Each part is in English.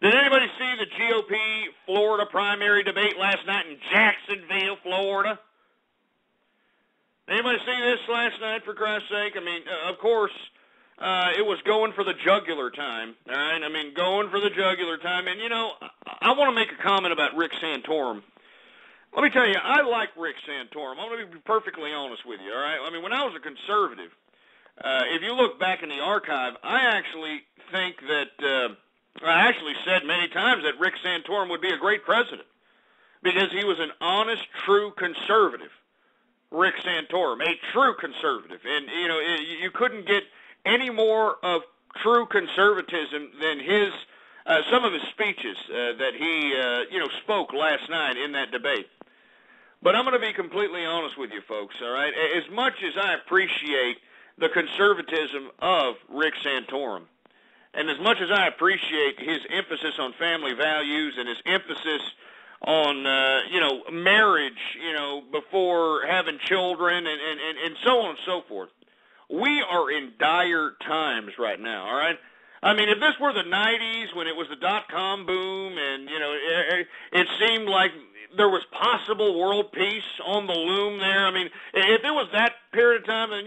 Did anybody see the GOP Florida primary debate last night in Jacksonville, Florida? Anybody see this last night, for Christ's sake? I mean, of course, it was going for the jugular time, all right? I mean, going for the jugular time. And, you know, I want to make a comment about Rick Santorum. Let me tell you, I like Rick Santorum. I'm going to be perfectly honest with you, all right? I mean, when I was a conservative, if you look back in the archive, I actually think that I actually said many times that Rick Santorum would be a great president because he was an honest, true conservative. Rick Santorum, a true conservative. And, you know, you couldn't get any more of true conservatism than his some of his speeches that he, spoke last night in that debate. But I'm going to be completely honest with you folks, all right? As much as I appreciate the conservatism of Rick Santorum, and as much as I appreciate his emphasis on family values and his emphasis on, marriage, before having children and so on and so forth, we are in dire times right now, all right? I mean, if this were the 90s when it was the dot-com boom and, it seemed like there was possible world peace on the loom there. I mean, if it was that period of time, then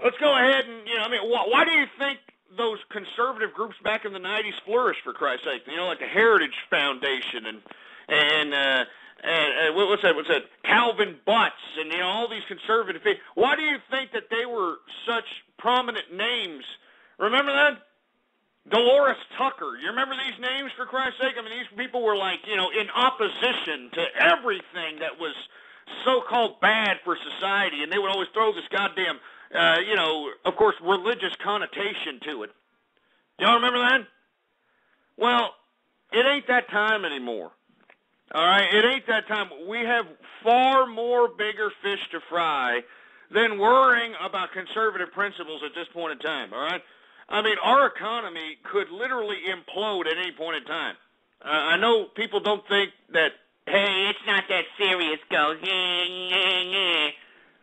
let's go ahead and, why do you think those conservative groups back in the 90s flourished, for Christ's sake? Like the Heritage Foundation and what's that? Calvin Butts and, all these conservative people. Why do you think that they were such prominent names? Remember that? Dolores Tucker. You remember these names, for Christ's sake? I mean, these people were like, in opposition to everything that was so-called bad for society, and they would always throw this goddamn, of course, religious connotation to it. Y'all remember that? Well, it ain't that time anymore. All right? It ain't that time. We have far more bigger fish to fry than worrying about conservative principles at this point in time, all right? I mean, our economy could literally implode at any point in time. I know people don't think that, hey, it's not that serious, go.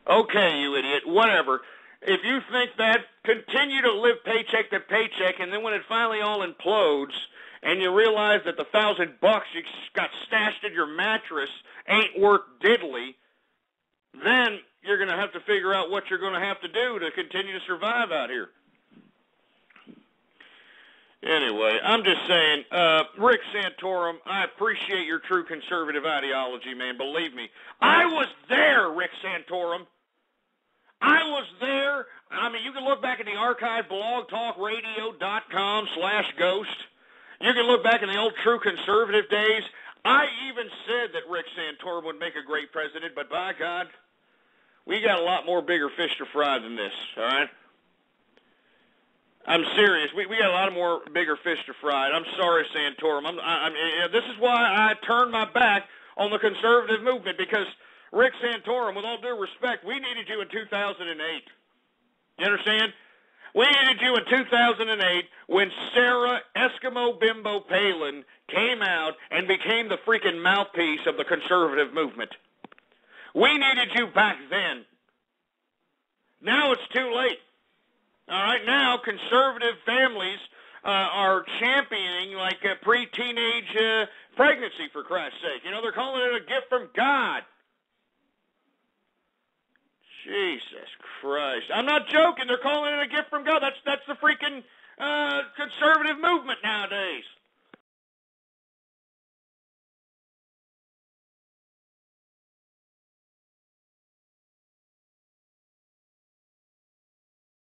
Okay, you idiot, whatever. If you think that, continue to live paycheck to paycheck, and then when it finally all implodes, and you realize that the $1,000 you got stashed in your mattress ain't worth diddly, then you're going to have to figure out what you're going to have to do to continue to survive out here. Anyway, I'm just saying, Rick Santorum, I appreciate your true conservative ideology, man. Believe me. I was there, Rick Santorum. I was there. I mean, you can look back at the archive, blogtalkradio.com/ghost. You can look back in the old true conservative days. I even said that Rick Santorum would make a great president, but by God, we got a lot more bigger fish to fry than this, all right? I'm serious. We got a lot of more bigger fish to fry. I'm sorry, Santorum. This is why I turned my back on the conservative movement, because Rick Santorum, with all due respect, we needed you in 2008. You understand? We needed you in 2008 when Sarah Eskimo Bimbo Palin came out and became the freaking mouthpiece of the conservative movement. We needed you back then. Now it's too late. All right, now conservative families are championing like a pre-teenage pregnancy, for Christ's sake. They're calling it a gift from God. Jesus Christ. I'm not joking. They're calling it a gift from God. That's the freaking conservative movement nowadays.